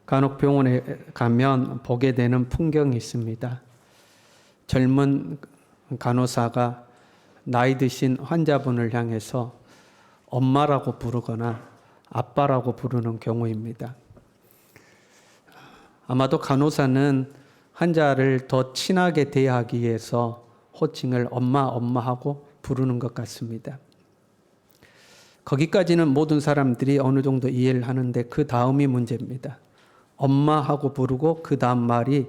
간혹 병원에 가면 보게 되는 풍경이 있습니다. 젊은 간호사가 나이 드신 환자분을 향해서 엄마라고 부르거나 아빠라고 부르는 경우입니다. 아마도 간호사는 환자를 더 친하게 대하기 위해서 호칭을 엄마 하고 부르는 것 같습니다. 거기까지는 모든 사람들이 어느 정도 이해를 하는데 그 다음이 문제입니다. 엄마하고 부르고 그 다음 말이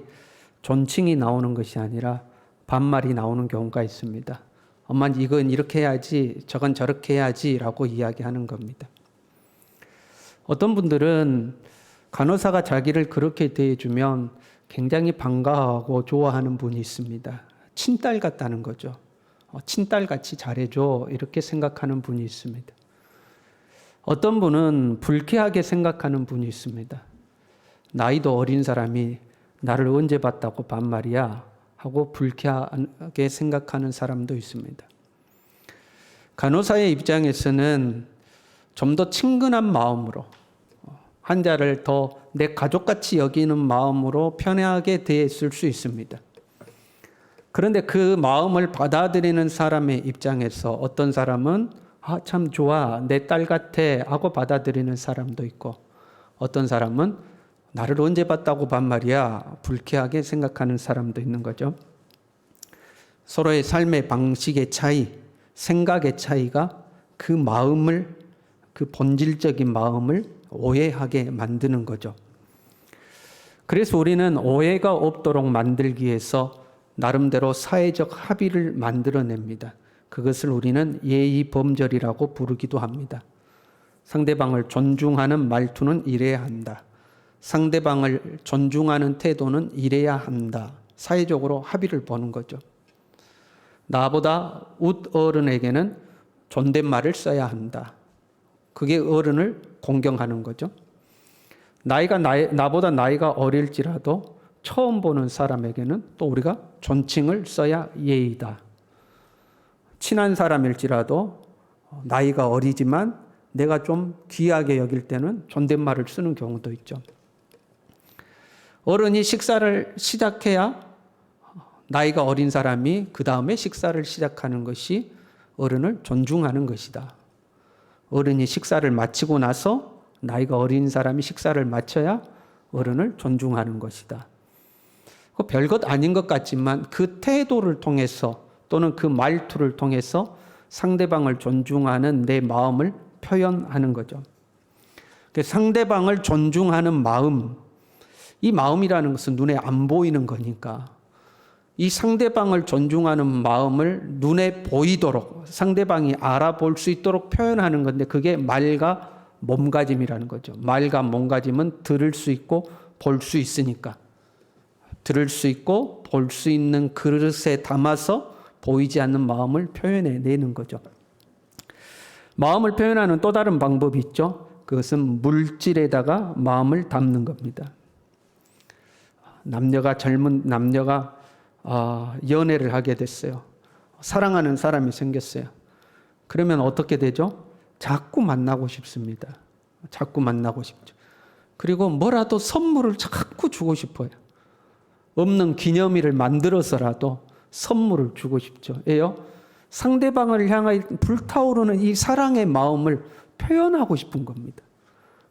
존칭이 나오는 것이 아니라 반말이 나오는 경우가 있습니다. 엄마 이건 이렇게 해야지 저건 저렇게 해야지 라고 이야기하는 겁니다. 어떤 분들은 간호사가 자기를 그렇게 대해주면 굉장히 반가워하고 좋아하는 분이 있습니다. 친딸 같다는 거죠. 친딸같이 잘해줘 이렇게 생각하는 분이 있습니다. 어떤 분은 불쾌하게 생각하는 분이 있습니다. 나이도 어린 사람이 나를 언제 봤다고 반말이야 하고 불쾌하게 생각하는 사람도 있습니다. 간호사의 입장에서는 좀 더 친근한 마음으로 환자를 더 내 가족같이 여기는 마음으로 편하게 대했을 수 있습니다. 그런데 그 마음을 받아들이는 사람의 입장에서 어떤 사람은 참 좋아 내 딸 같아 하고 받아들이는 사람도 있고 어떤 사람은 나를 언제 봤다고 반말이야 불쾌하게 생각하는 사람도 있는 거죠. 서로의 삶의 방식의 차이, 생각의 차이가 그 마음을, 그 본질적인 마음을 오해하게 만드는 거죠. 그래서 우리는 오해가 없도록 만들기 위해서 나름대로 사회적 합의를 만들어냅니다. 그것을 우리는 예의범절이라고 부르기도 합니다. 상대방을 존중하는 말투는 이래야 한다. 상대방을 존중하는 태도는 이래야 한다. 사회적으로 합의를 보는 거죠. 나보다 웃 어른에게는 존댓말을 써야 한다. 그게 어른을 공경하는 거죠. 나보다 나이가 어릴지라도 처음 보는 사람에게는 또 우리가 존칭을 써야 예의다. 친한 사람일지라도 나이가 어리지만 내가 좀 귀하게 여길 때는 존댓말을 쓰는 경우도 있죠. 어른이 식사를 시작해야 나이가 어린 사람이 그 다음에 식사를 시작하는 것이 어른을 존중하는 것이다. 어른이 식사를 마치고 나서 나이가 어린 사람이 식사를 마쳐야 어른을 존중하는 것이다. 별것 아닌 것 같지만 그 태도를 통해서 또는 그 말투를 통해서 상대방을 존중하는 내 마음을 표현하는 거죠. 상대방을 존중하는 마음, 이 마음이라는 것은 눈에 안 보이는 거니까 이 상대방을 존중하는 마음을 눈에 보이도록 상대방이 알아볼 수 있도록 표현하는 건데 그게 말과 몸가짐이라는 거죠. 말과 몸가짐은 들을 수 있고 볼 수 있으니까 들을 수 있고 볼 수 있는 그릇에 담아서 보이지 않는 마음을 표현해내는 거죠. 마음을 표현하는 또 다른 방법이 있죠. 그것은 물질에다가 마음을 담는 겁니다. 젊은 남녀가 연애를 하게 됐어요. 사랑하는 사람이 생겼어요. 그러면 어떻게 되죠? 자꾸 만나고 싶습니다. 자꾸 만나고 싶죠. 그리고 뭐라도 선물을 자꾸 주고 싶어요. 없는 기념일을 만들어서라도 선물을 주고 싶죠. 왜요? 상대방을 향하여 불타오르는 이 사랑의 마음을 표현하고 싶은 겁니다.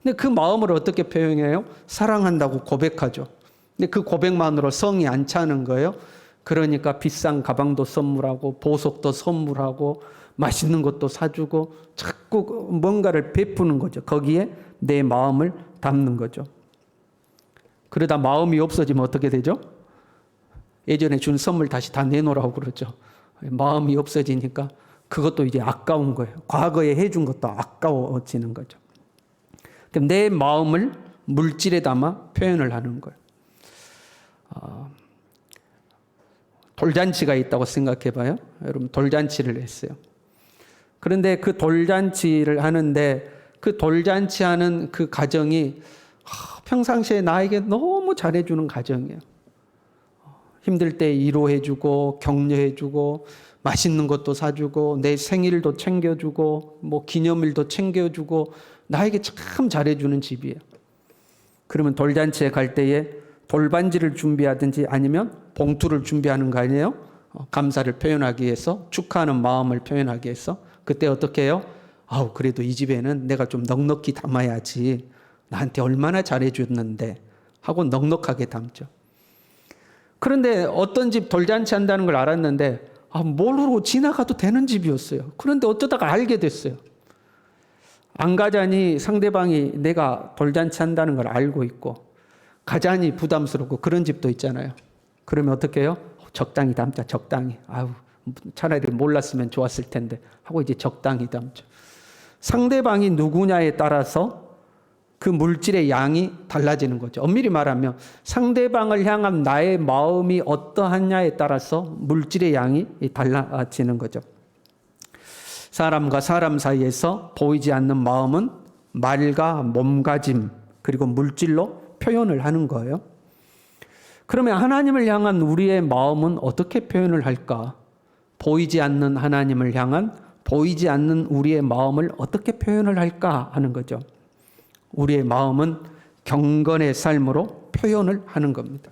근데 그 마음을 어떻게 표현해요? 사랑한다고 고백하죠. 근데 그 고백만으로 성이 안 차는 거예요. 그러니까 비싼 가방도 선물하고 보석도 선물하고 맛있는 것도 사주고 자꾸 뭔가를 베푸는 거죠. 거기에 내 마음을 담는 거죠. 그러다 마음이 없어지면 어떻게 되죠? 예전에 준 선물 다시 다 내놓으라고 그러죠. 마음이 없어지니까 그것도 이제 아까운 거예요. 과거에 해준 것도 아까워지는 거죠. 그럼 내 마음을 물질에 담아 표현을 하는 거예요. 돌잔치가 있다고 생각해 봐요. 여러분 돌잔치를 했어요. 그런데 그 돌잔치를 하는데 그 돌잔치 하는 그 가정이 평상시에 나에게 너무 잘해주는 가정이에요. 힘들 때 위로해주고 격려해주고 맛있는 것도 사주고 내 생일도 챙겨주고 뭐 기념일도 챙겨주고 나에게 참 잘해주는 집이에요. 그러면 돌잔치에 갈 때에 돌반지를 준비하든지 아니면 봉투를 준비하는 거 아니에요? 감사를 표현하기 위해서, 축하하는 마음을 표현하기 위해서. 그때 어떻게 해요? 아우, 그래도 이 집에는 내가 좀 넉넉히 담아야지. 나한테 얼마나 잘해줬는데 하고 넉넉하게 담죠. 그런데 어떤 집 돌잔치 한다는 걸 알았는데 모르고 지나가도 되는 집이었어요. 그런데 어쩌다가 알게 됐어요. 안 가자니 상대방이 내가 돌잔치 한다는 걸 알고 있고, 가자니 부담스럽고 그런 집도 있잖아요. 그러면 어떻게 해요? 적당히 담자, 적당히. 아우, 차라리 몰랐으면 좋았을 텐데 하고 이제 적당히 담죠. 상대방이 누구냐에 따라서 그 물질의 양이 달라지는 거죠. 엄밀히 말하면 상대방을 향한 나의 마음이 어떠하냐에 따라서 물질의 양이 달라지는 거죠. 사람과 사람 사이에서 보이지 않는 마음은 말과 몸가짐 그리고 물질로 표현을 하는 거예요. 그러면 하나님을 향한 우리의 마음은 어떻게 표현을 할까? 보이지 않는 하나님을 향한 보이지 않는 우리의 마음을 어떻게 표현을 할까 하는 거죠. 우리의 마음은 경건의 삶으로 표현을 하는 겁니다.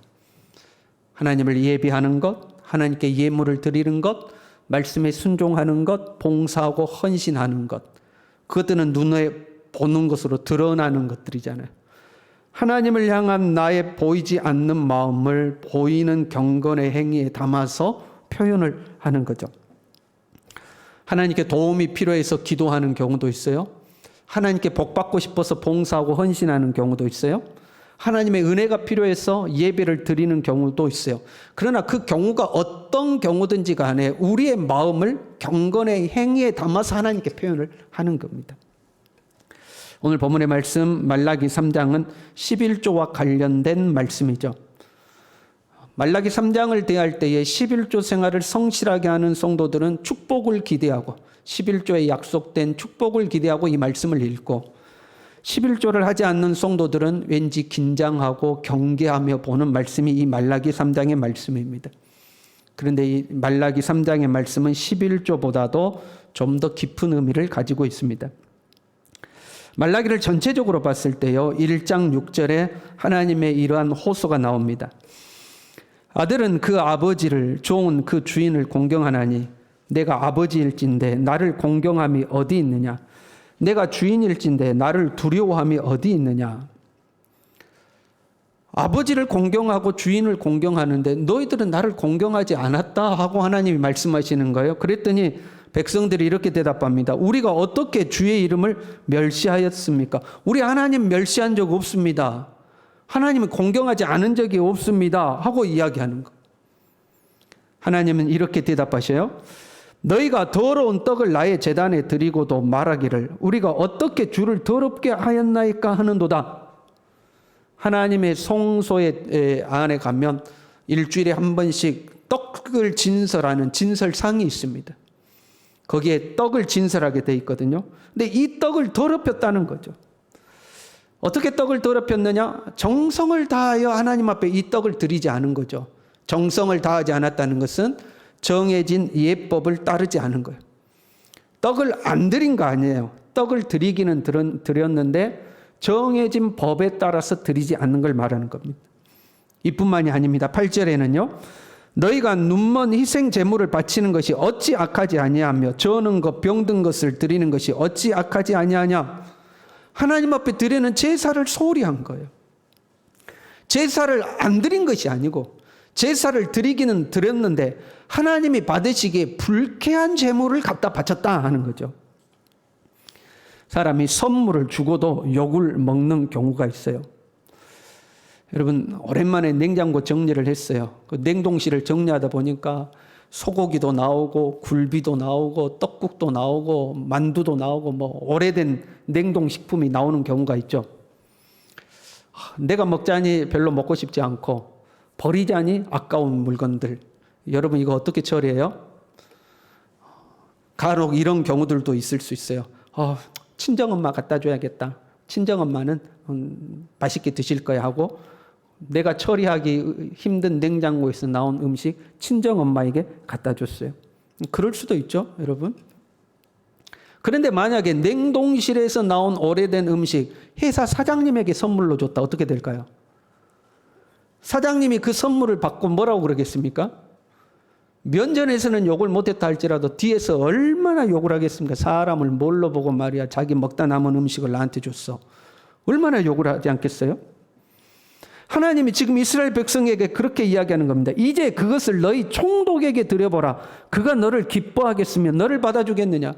하나님을 예비하는 것, 하나님께 예물을 드리는 것, 말씀에 순종하는 것, 봉사하고 헌신하는 것. 그것들은 눈에 보는 것으로 드러나는 것들이잖아요. 하나님을 향한 나의 보이지 않는 마음을 보이는 경건의 행위에 담아서 표현을 하는 거죠. 하나님께 도움이 필요해서 기도하는 경우도 있어요. 하나님께 복받고 싶어서 봉사하고 헌신하는 경우도 있어요. 하나님의 은혜가 필요해서 예배를 드리는 경우도 있어요. 그러나 그 경우가 어떤 경우든지 간에 우리의 마음을 경건의 행위에 담아서 하나님께 표현을 하는 겁니다. 오늘 본문의 말씀 말라기 3장은 11조와 관련된 말씀이죠. 말라기 3장을 대할 때에 11조 생활을 성실하게 하는 성도들은 축복을 기대하고 11조에 약속된 축복을 기대하고 이 말씀을 읽고 11조를 하지 않는 성도들은 왠지 긴장하고 경계하며 보는 말씀이 이 말라기 3장의 말씀입니다. 그런데 이 말라기 3장의 말씀은 11조보다도 좀 더 깊은 의미를 가지고 있습니다. 말라기를 전체적으로 봤을 때요, 1장 6절에 하나님의 이러한 호소가 나옵니다. 아들은 그 아버지를, 종은 그 주인을 공경하나니 내가 아버지일진데 나를 공경함이 어디 있느냐? 내가 주인일진데 나를 두려워함이 어디 있느냐? 아버지를 공경하고 주인을 공경하는데 너희들은 나를 공경하지 않았다 하고 하나님이 말씀하시는 거예요. 그랬더니 백성들이 이렇게 대답합니다. 우리가 어떻게 주의 이름을 멸시하였습니까? 우리 하나님 멸시한 적 없습니다. 하나님은 공경하지 않은 적이 없습니다 하고 이야기하는 거. 하나님은 이렇게 대답하셔요. 너희가 더러운 떡을 나의 제단에 드리고도 말하기를 우리가 어떻게 주를 더럽게 하였나이까 하는도다. 하나님의 성소에 안에 가면 일주일에 한 번씩 떡을 진설하는 진설상이 있습니다. 거기에 떡을 진설하게 돼 있거든요. 근데 이 떡을 더럽혔다는 거죠. 어떻게 떡을 더럽혔느냐? 정성을 다하여 하나님 앞에 이 떡을 드리지 않은 거죠. 정성을 다하지 않았다는 것은 정해진 예법을 따르지 않은 거예요. 떡을 안 드린 거 아니에요. 떡을 드리기는 드렸는데 정해진 법에 따라서 드리지 않는 걸 말하는 겁니다. 이뿐만이 아닙니다. 8절에는요. 너희가 눈먼 희생 제물을 바치는 것이 어찌 악하지 아니하며 저는 것 병든 것을 드리는 것이 어찌 악하지 아니하냐. 하나님 앞에 드리는 제사를 소홀히 한 거예요. 제사를 안 드린 것이 아니고 제사를 드리기는 드렸는데 하나님이 받으시기에 불쾌한 제물을 갖다 바쳤다 하는 거죠. 사람이 선물을 주고도 욕을 먹는 경우가 있어요. 여러분 오랜만에 냉장고 정리를 했어요. 그 냉동실을 정리하다 보니까 소고기도 나오고 굴비도 나오고 떡국도 나오고 만두도 나오고 뭐 오래된 냉동식품이 나오는 경우가 있죠. 내가 먹자니 별로 먹고 싶지 않고 버리자니 아까운 물건들. 여러분 이거 어떻게 처리해요? 간혹 이런 경우들도 있을 수 있어요. 친정엄마 갖다 줘야겠다. 친정엄마는 맛있게 드실 거야 하고 내가 처리하기 힘든 냉장고에서 나온 음식 친정엄마에게 갖다 줬어요. 그럴 수도 있죠, 여러분. 그런데 만약에 냉동실에서 나온 오래된 음식 회사 사장님에게 선물로 줬다. 어떻게 될까요? 사장님이 그 선물을 받고 뭐라고 그러겠습니까? 면전에서는 욕을 못했다 할지라도 뒤에서 얼마나 욕을 하겠습니까? 사람을 뭘로 보고 말이야. 자기 먹다 남은 음식을 나한테 줬어. 얼마나 욕을 하지 않겠어요? 하나님이 지금 이스라엘 백성에게 그렇게 이야기하는 겁니다. 이제 그것을 너희 총독에게 드려보라. 그가 너를 기뻐하겠으며 너를 받아주겠느냐?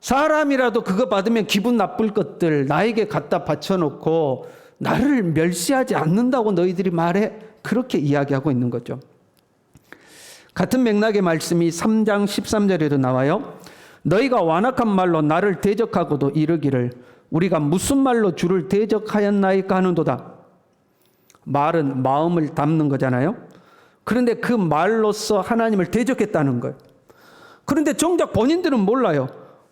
사람이라도 그거 받으면 기분 나쁠 것들 나에게 갖다 바쳐놓고 나를 멸시하지 않는다고 너희들이 말해. 그렇게 이야기하고 있는 거죠. 같은 맥락의 말씀이 3장 13절에도 나와요. 너희가 완악한 말로 나를 대적하고도 이르기를 우리가 무슨 말로 주를 대적하였나이까 하는도다. 말은 마음을 담는 거잖아요. 그런데 그 말로써 하나님을 대적했다는 거예요. 그런데 정작 본인들은 몰라요.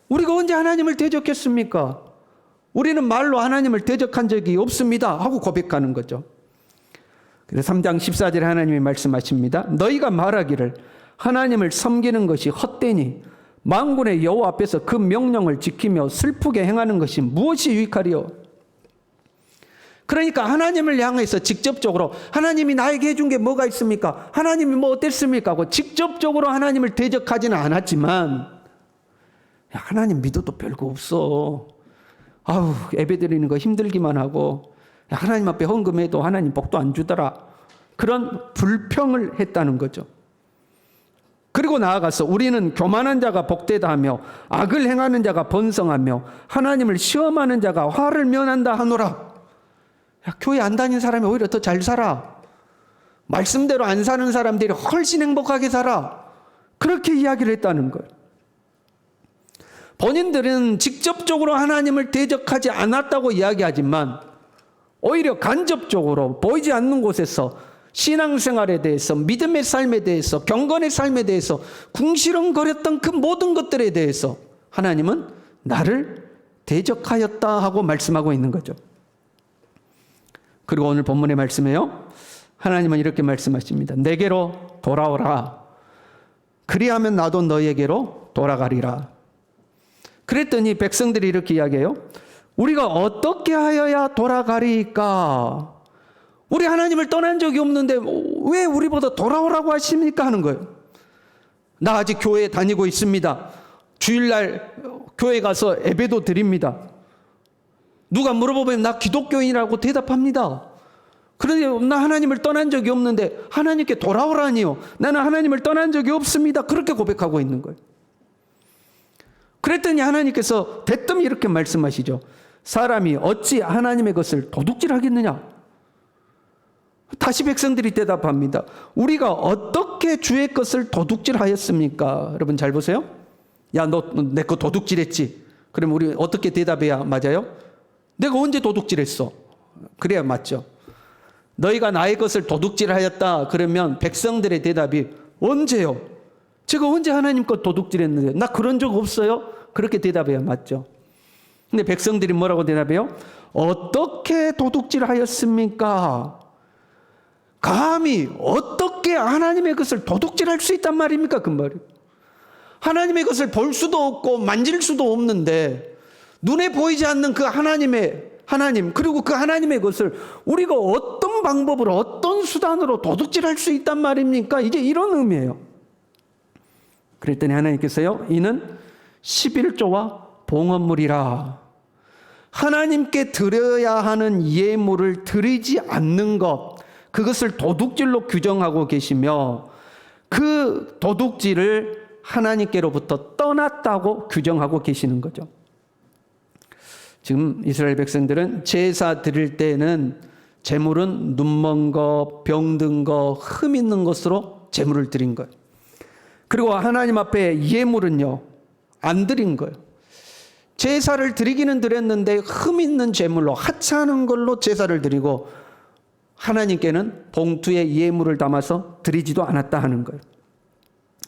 우리가 언제 하나님을 대적했습니까? 우리는 말로 하나님을 대적한 적이 없습니다 하고 고백하는 거죠. 그래서 3장 14절에 하나님이 말씀하십니다. 너희가 말하기를 하나님을 섬기는 것이 헛되니 만군의 여호와 앞에서 그 명령을 지키며 슬프게 행하는 것이 무엇이 유익하리요? 그러니까 하나님을 향해서 직접적으로 하나님이 나에게 해준 게 뭐가 있습니까? 하나님이 뭐 어땠습니까? 하고 직접적으로 하나님을 대적하지는 않았지만 하나님 믿어도 별거 없어. 아우 예배드리는 거 힘들기만 하고 하나님 앞에 헌금해도 하나님 복도 안 주더라. 그런 불평을 했다는 거죠. 그리고 나아가서 우리는 교만한 자가 복되다 하며 악을 행하는 자가 번성하며 하나님을 시험하는 자가 화를 면한다 하노라. 야, 교회 안 다니는 사람이 오히려 더 잘 살아. 말씀대로 안 사는 사람들이 훨씬 행복하게 살아. 그렇게 이야기를 했다는 거예요. 본인들은 직접적으로 하나님을 대적하지 않았다고 이야기하지만 오히려 간접적으로 보이지 않는 곳에서 신앙생활에 대해서 믿음의 삶에 대해서 경건의 삶에 대해서 궁시렁거렸던 그 모든 것들에 대해서 하나님은 나를 대적하였다 하고 말씀하고 있는 거죠. 그리고 오늘 본문의 말씀에요. 하나님은 이렇게 말씀하십니다. 내게로 돌아오라. 그리하면 나도 너에게로 돌아가리라. 그랬더니 백성들이 이렇게 이야기해요. 우리가 어떻게 하여야 돌아가리까? 우리 하나님을 떠난 적이 없는데 왜 우리보다 돌아오라고 하십니까? 하는 거예요. 나 아직 교회에 다니고 있습니다. 주일날 교회 가서 예배도 드립니다. 누가 물어보면 나 기독교인이라고 대답합니다. 그런데 나 하나님을 떠난 적이 없는데 하나님께 돌아오라니요. 나는 하나님을 떠난 적이 없습니다. 그렇게 고백하고 있는 거예요. 그랬더니 하나님께서 대뜸 이렇게 말씀하시죠. 사람이 어찌 하나님의 것을 도둑질하겠느냐? 다시 백성들이 대답합니다. 우리가 어떻게 주의 것을 도둑질하였습니까? 여러분 잘 보세요. 야, 너 내 거 도둑질했지? 그럼 우리 어떻게 대답해야 맞아요? 내가 언제 도둑질했어? 그래야 맞죠. 너희가 나의 것을 도둑질하였다 그러면 백성들의 대답이 언제요? 제가 언제 하나님 것 도둑질했는데? 나 그런 적 없어요? 그렇게 대답해야 맞죠. 근데 백성들이 뭐라고 대답해요? 어떻게 도둑질하였습니까? 감히 어떻게 하나님의 것을 도둑질할 수 있단 말입니까? 그 말이에요. 하나님의 것을 볼 수도 없고 만질 수도 없는데 눈에 보이지 않는 그 하나님 그리고 그 하나님의 것을 우리가 어떤 방법으로 어떤 수단으로 도둑질할 수 있단 말입니까? 이제 이런 의미예요. 그랬더니 하나님께서요. 이는 11조와 봉헌물이라. 하나님께 드려야 하는 예물을 드리지 않는 것 그것을 도둑질로 규정하고 계시며 그 도둑질을 하나님께로부터 떠났다고 규정하고 계시는 거죠. 지금 이스라엘 백성들은 제사 드릴 때는 제물은 눈먼 거, 병든 거, 흠 있는 것으로 제물을 드린 거예요. 그리고 하나님 앞에 예물은요, 안 드린 거예요. 제사를 드리기는 드렸는데 흠 있는 제물로 하찮은 걸로 제사를 드리고 하나님께는 봉투에 예물을 담아서 드리지도 않았다 하는 거예요.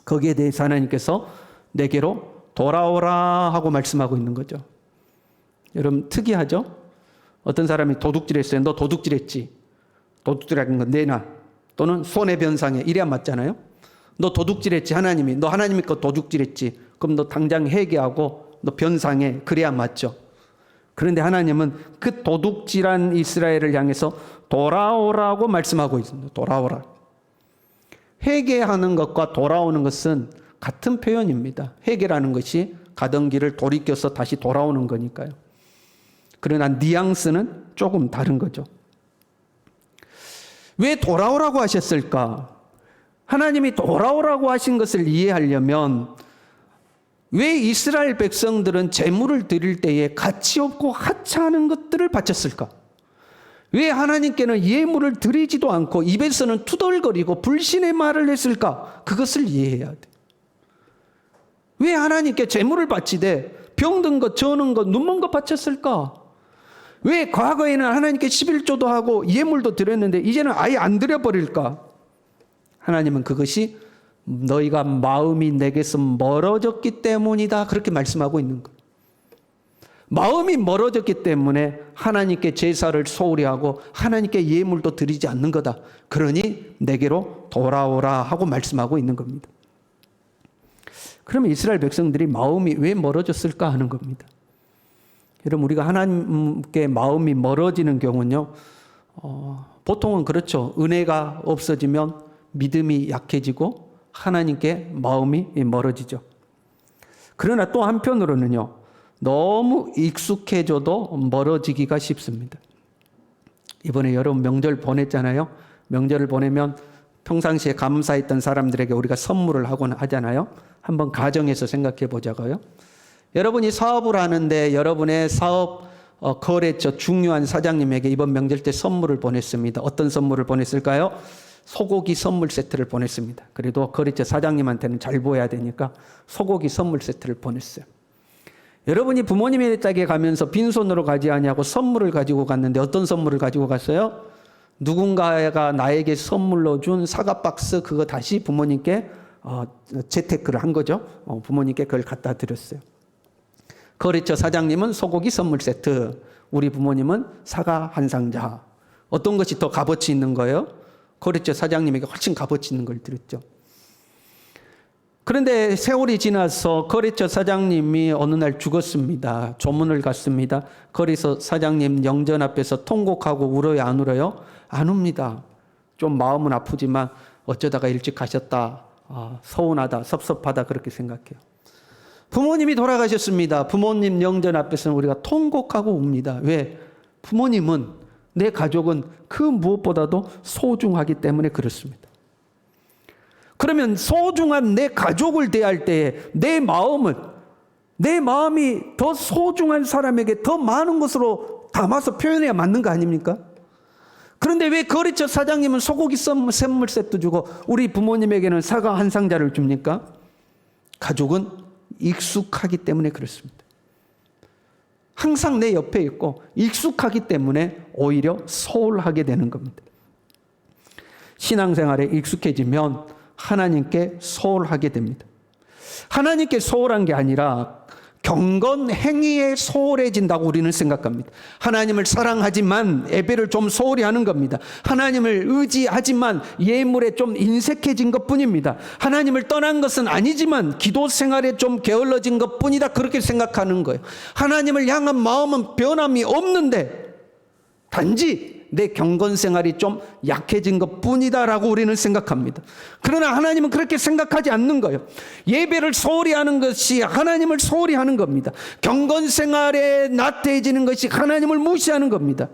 거기에 대해서 하나님께서 내게로 돌아오라 하고 말씀하고 있는 거죠. 여러분 특이하죠? 어떤 사람이 도둑질했어요. 너 도둑질했지. 도둑질한 건 내놔. 또는 손해변상해. 이래야 맞잖아요. 너 도둑질했지 하나님이. 너 하나님의 거 도둑질했지. 그럼 너 당장 회개하고 너 변상해. 그래야 맞죠. 그런데 하나님은 그 도둑질한 이스라엘을 향해서 돌아오라고 말씀하고 있습니다. 돌아오라. 회개하는 것과 돌아오는 것은 같은 표현입니다. 회개라는 것이 가던 길을 돌이켜서 다시 돌아오는 거니까요. 그러나 뉘앙스는 조금 다른 거죠. 왜 돌아오라고 하셨을까? 하나님이 돌아오라고 하신 것을 이해하려면 왜 이스라엘 백성들은 제물을 드릴 때에 가치 없고 하찮은 것들을 바쳤을까? 왜 하나님께는 예물을 드리지도 않고 입에서는 투덜거리고 불신의 말을 했을까? 그것을 이해해야 돼. 왜 하나님께 제물을 바치되 병든 것, 저는 것, 눈먼 것 바쳤을까? 왜 과거에는 하나님께 11조도 하고 예물도 드렸는데 이제는 아예 안 드려버릴까? 하나님은 그것이 너희가 마음이 내게서 멀어졌기 때문이다. 그렇게 말씀하고 있는 거예요. 마음이 멀어졌기 때문에 하나님께 제사를 소홀히 하고 하나님께 예물도 드리지 않는 거다. 그러니 내게로 돌아오라 하고 말씀하고 있는 겁니다. 그러면 이스라엘 백성들이 마음이 왜 멀어졌을까 하는 겁니다. 여러분, 우리가 하나님께 마음이 멀어지는 경우는요, 보통은 그렇죠. 은혜가 없어지면 믿음이 약해지고 하나님께 마음이 멀어지죠. 그러나 또 한편으로는요, 너무 익숙해져도 멀어지기가 쉽습니다. 이번에 여러분 명절 보냈잖아요. 명절을 보내면 평상시에 감사했던 사람들에게 우리가 선물을 하곤 하잖아요. 한번 가정에서 생각해 보자고요. 여러분이 사업을 하는데 여러분의 사업 거래처 중요한 사장님에게 이번 명절 때 선물을 보냈습니다. 어떤 선물을 보냈을까요? 소고기 선물 세트를 보냈습니다. 그래도 거래처 사장님한테는 잘 보여야 되니까 소고기 선물 세트를 보냈어요. 여러분이 부모님의 댁에 가면서 빈손으로 가지 아니하고 선물을 가지고 갔는데 어떤 선물을 가지고 갔어요? 누군가가 나에게 선물로 준 사과 박스, 그거 다시 부모님께 재테크를 한 거죠. 부모님께 그걸 갖다 드렸어요. 거래처 사장님은 소고기 선물 세트, 우리 부모님은 사과 한 상자. 어떤 것이 더 값어치 있는 거예요? 거래처 사장님에게 훨씬 값어치 있는 걸 드렸죠. 그런데 세월이 지나서 거래처 사장님이 어느 날 죽었습니다. 조문을 갔습니다. 거래처 사장님 영전 앞에서 통곡하고 울어요, 안 울어요? 안 웁니다. 좀 마음은 아프지만 어쩌다가 일찍 가셨다, 서운하다, 섭섭하다 그렇게 생각해요. 부모님이 돌아가셨습니다. 부모님 영전 앞에서는 우리가 통곡하고 웁니다. 왜? 부모님은, 내 가족은 그 무엇보다도 소중하기 때문에 그렇습니다. 그러면 소중한 내 가족을 대할 때에 내 마음이 더 소중한 사람에게 더 많은 것으로 담아서 표현해야 맞는 거 아닙니까? 그런데 왜 거래처 사장님은 소고기 선물 세트 주고 우리 부모님에게는 사과 한 상자를 줍니까? 가족은 익숙하기 때문에 그렇습니다. 항상 내 옆에 있고 익숙하기 때문에 오히려 소홀하게 되는 겁니다. 신앙생활에 익숙해지면 하나님께 소홀하게 됩니다. 하나님께 소홀한 게 아니라 경건 행위에 소홀해진다고 우리는 생각합니다. 하나님을 사랑하지만 예배를 좀 소홀히 하는 겁니다. 하나님을 의지하지만 예물에 좀 인색해진 것뿐입니다. 하나님을 떠난 것은 아니지만 기도 생활에 좀 게을러진 것뿐이다, 그렇게 생각하는 거예요. 하나님을 향한 마음은 변함이 없는데 단지 내 경건 생활이 좀 약해진 것뿐이다라고 우리는 생각합니다. 그러나 하나님은 그렇게 생각하지 않는 거예요. 예배를 소홀히 하는 것이 하나님을 소홀히 하는 겁니다. 경건 생활에 나태해지는 것이 하나님을 무시하는 겁니다.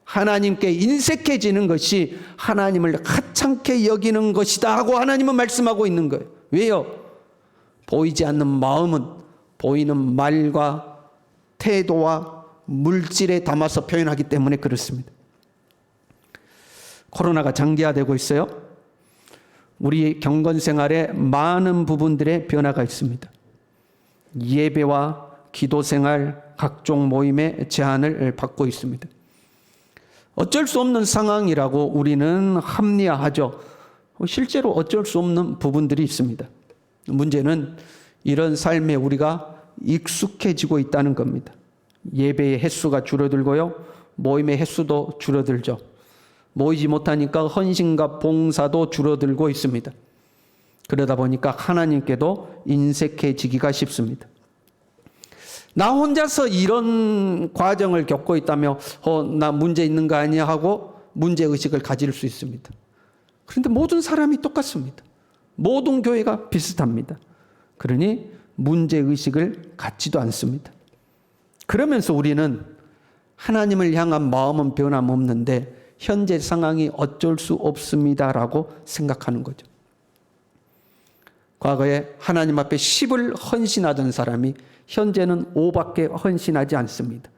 하나님께 인색해지는 것이 하나님을 하찮게 여기는 것이다 하고 하나님은 말씀하고 있는 거예요. 왜요? 보이지 않는 마음은 보이는 말과 태도와 물질에 담아서 표현하기 때문에 그렇습니다. 코로나가 장기화되고 있어요. 우리 경건 생활에 많은 부분들의 변화가 있습니다. 예배와 기도 생활, 각종 모임의 제한을 받고 있습니다. 어쩔 수 없는 상황이라고 우리는 합리화하죠. 실제로 어쩔 수 없는 부분들이 있습니다. 문제는 이런 삶에 우리가 익숙해지고 있다는 겁니다. 예배의 횟수가 줄어들고요, 모임의 횟수도 줄어들죠. 모이지 못하니까 헌신과 봉사도 줄어들고 있습니다. 그러다 보니까 하나님께도 인색해지기가 쉽습니다. 나 혼자서 이런 과정을 겪고 있다며 나 문제 있는 거 아니야 하고 문제의식을 가질 수 있습니다. 그런데 모든 사람이 똑같습니다. 모든 교회가 비슷합니다. 그러니 문제의식을 갖지도 않습니다. 그러면서 우리는 하나님을 향한 마음은 변함없는데 현재 상황이 어쩔 수 없습니다라고 생각하는 거죠. 과거에 하나님 앞에 10을 헌신하던 사람이 현재는 5밖에 헌신하지 않습니다.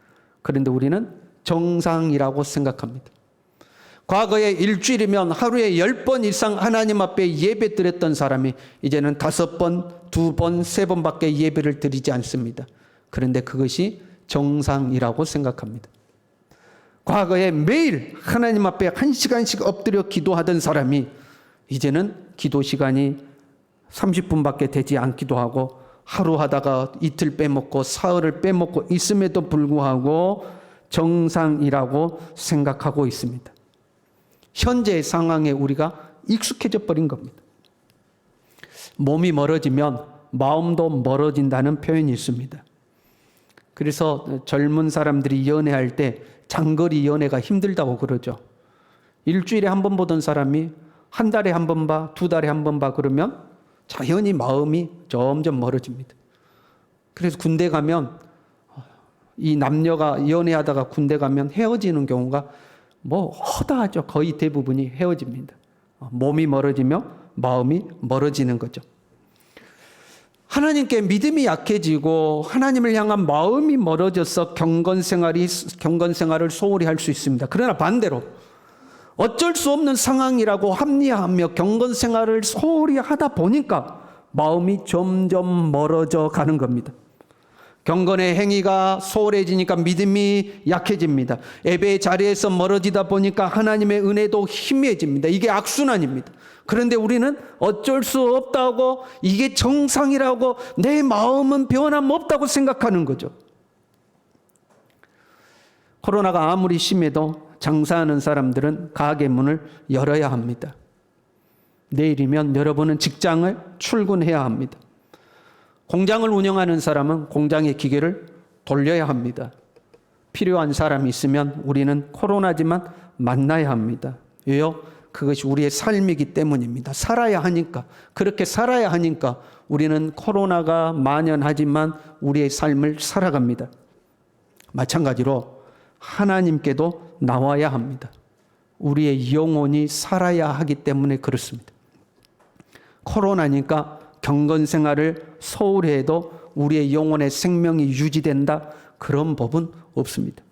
그런데 우리는 정상이라고 생각합니다. 과거에 일주일이면 하루에 10번 이상 하나님 앞에 예배 드렸던 사람이 이제는 5번, 2번, 3번밖에 예배를 드리지 않습니다. 그런데 그것이 정상이라고 생각합니다. 과거에 매일 하나님 앞에 1시간씩 엎드려 기도하던 사람이 이제는 기도 시간이 30분밖에 되지 않기도 하고 하루 하다가 이틀 빼먹고 사흘을 빼먹고 있음에도 불구하고 정상이라고 생각하고 있습니다. 현재의 상황에 우리가 익숙해져 버린 겁니다. 몸이 멀어지면 마음도 멀어진다는 표현이 있습니다. 그래서 젊은 사람들이 연애할 때 장거리 연애가 힘들다고 그러죠. 일주일에 한 번 보던 사람이 한 달에 한 번 봐, 2달에 한 번 봐 그러면 자연히 마음이 점점 멀어집니다. 그래서 군대 가면 이 남녀가 연애하다가 군대 가면 헤어지는 경우가 허다하죠. 거의 대부분이 헤어집니다. 몸이 멀어지며 마음이 멀어지는 거죠. 하나님께 믿음이 약해지고 하나님을 향한 마음이 멀어져서 경건 생활을 소홀히 할 수 있습니다. 그러나 반대로 어쩔 수 없는 상황이라고 합리화하며 경건 생활을 소홀히 하다 보니까 마음이 점점 멀어져 가는 겁니다. 경건의 행위가 소홀해지니까 믿음이 약해집니다. 예배의 자리에서 멀어지다 보니까 하나님의 은혜도 희미해집니다. 이게 악순환입니다. 그런데 우리는 어쩔 수 없다고 이게 정상이라고 내 마음은 변함없다고 생각하는 거죠. 코로나가 아무리 심해도 장사하는 사람들은 가게 문을 열어야 합니다. 내일이면 여러분은 직장을 출근해야 합니다. 공장을 운영하는 사람은 공장의 기계를 돌려야 합니다. 필요한 사람이 있으면 우리는 코로나지만 만나야 합니다. 왜요? 그것이 우리의 삶이기 때문입니다. 살아야 하니까. 그렇게 살아야 하니까 우리는 코로나가 만연하지만 우리의 삶을 살아갑니다. 마찬가지로 하나님께도 나와야 합니다. 우리의 영혼이 살아야 하기 때문에 그렇습니다. 코로나니까 경건 생활을 소홀히 해도 우리의 영혼의 생명이 유지된다. 그런 법은 없습니다.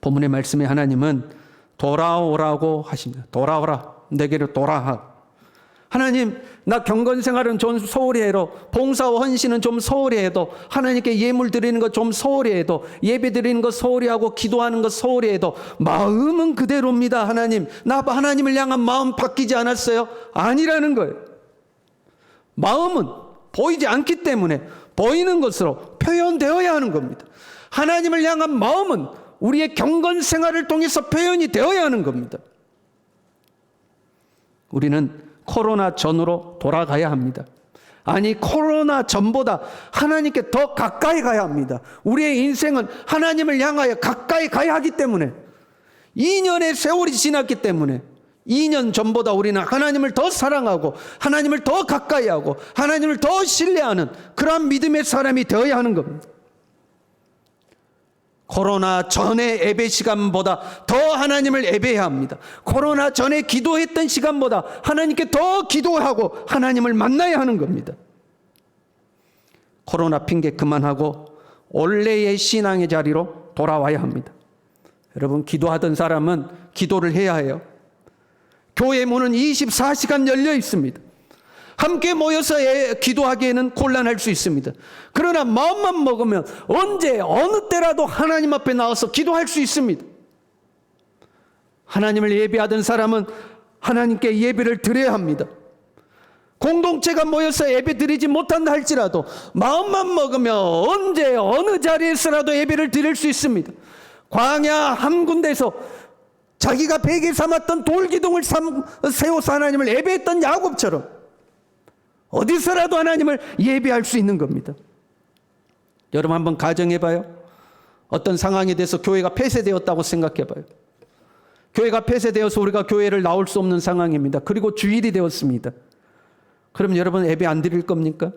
본문의 말씀에 하나님은 돌아오라고 하십니다. 돌아오라. 내게로 돌아와. 하나님, 나 경건 생활은 좀 소홀히 해도, 봉사와 헌신은 좀 소홀히 해도, 하나님께 예물 드리는 것 좀 소홀히 해도, 예배 드리는 것 소홀히 하고, 기도하는 것 소홀히 해도, 마음은 그대로입니다. 하나님, 나 하나님을 향한 마음 바뀌지 않았어요? 아니라는 거예요. 마음은 보이지 않기 때문에 보이는 것으로 표현되어야 하는 겁니다. 하나님을 향한 마음은 우리의 경건 생활을 통해서 표현이 되어야 하는 겁니다. 우리는 코로나 전으로 돌아가야 합니다. 아니, 코로나 전보다 하나님께 더 가까이 가야 합니다. 우리의 인생은 하나님을 향하여 가까이 가야 하기 때문에 2년의 세월이 지났기 때문에 2년 전보다 우리는 하나님을 더 사랑하고 하나님을 더 가까이 하고 하나님을 더 신뢰하는 그러한 믿음의 사람이 되어야 하는 겁니다. 코로나 전의 예배 시간보다 더 하나님을 예배해야 합니다. 코로나 전에 기도했던 시간보다 하나님께 더 기도하고 하나님을 만나야 하는 겁니다. 코로나 핑계 그만하고 원래의 신앙의 자리로 돌아와야 합니다. 여러분, 기도하던 사람은 기도를 해야 해요. 교회 문은 24시간 열려 있습니다. 함께 모여서 기도하기에는 곤란할 수 있습니다. 그러나 마음만 먹으면 언제 어느 때라도 하나님 앞에 나와서 기도할 수 있습니다. 하나님을 예배하던 사람은 하나님께 예배를 드려야 합니다. 공동체가 모여서 예배 드리지 못한다 할지라도 마음만 먹으면 언제 어느 자리에서라도 예배를 드릴 수 있습니다. 광야 한 군데에서 자기가 베개 삼았던 돌기둥을 세워서 하나님을 예배했던 야곱처럼 어디서라도 하나님을 예배할 수 있는 겁니다. 여러분 한번 가정해봐요. 어떤 상황에 대해서 교회가 폐쇄되었다고 생각해봐요. 교회가 폐쇄되어서 우리가 교회를 나올 수 없는 상황입니다. 그리고 주일이 되었습니다. 그럼 여러분 예배 안 드릴 겁니까?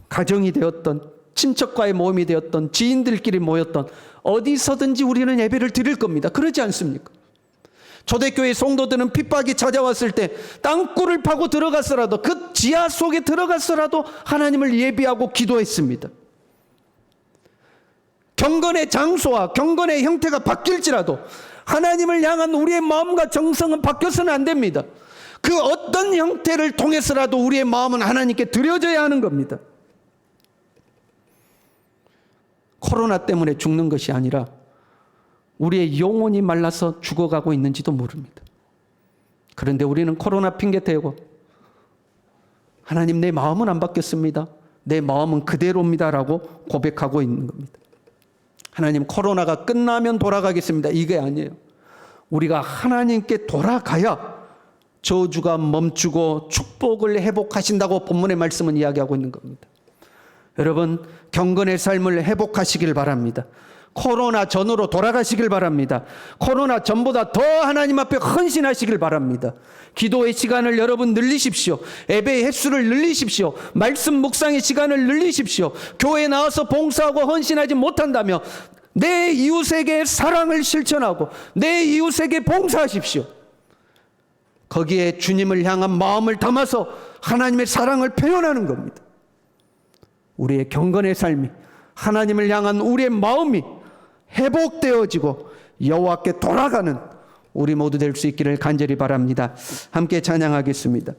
가정이 되었던, 친척과의 모임이 되었던, 지인들끼리 모였던 어디서든지 우리는 예배를 드릴 겁니다. 그러지 않습니까? 초대교회 성도들은 핍박이 찾아왔을 때 땅굴을 파고 들어갔어라도, 그 지하 속에 들어갔어라도 하나님을 예배하고 기도했습니다. 경건의 장소와 경건의 형태가 바뀔지라도 하나님을 향한 우리의 마음과 정성은 바뀌어서는 안 됩니다. 그 어떤 형태를 통해서라도 우리의 마음은 하나님께 드려져야 하는 겁니다. 코로나 때문에 죽는 것이 아니라 우리의 영혼이 말라서 죽어가고 있는지도 모릅니다. 그런데 우리는 코로나 핑계 대고 하나님 내 마음은 안 바뀌었습니다. 내 마음은 그대로입니다라고 고백하고 있는 겁니다. 하나님 코로나가 끝나면 돌아가겠습니다. 이게 아니에요. 우리가 하나님께 돌아가야 저주가 멈추고 축복을 회복하신다고 본문의 말씀은 이야기하고 있는 겁니다. 여러분 경건의 삶을 회복하시길 바랍니다. 코로나 전으로 돌아가시길 바랍니다. 코로나 전보다 더 하나님 앞에 헌신하시길 바랍니다. 기도의 시간을 여러분 늘리십시오. 예배의 횟수를 늘리십시오. 말씀 묵상의 시간을 늘리십시오. 교회에 나와서 봉사하고 헌신하지 못한다며 내 이웃에게 사랑을 실천하고 내 이웃에게 봉사하십시오. 거기에 주님을 향한 마음을 담아서 하나님의 사랑을 표현하는 겁니다. 우리의 경건의 삶이, 하나님을 향한 우리의 마음이 회복되어지고 여호와께 돌아가는 우리 모두 될 수 있기를 간절히 바랍니다. 함께 찬양하겠습니다.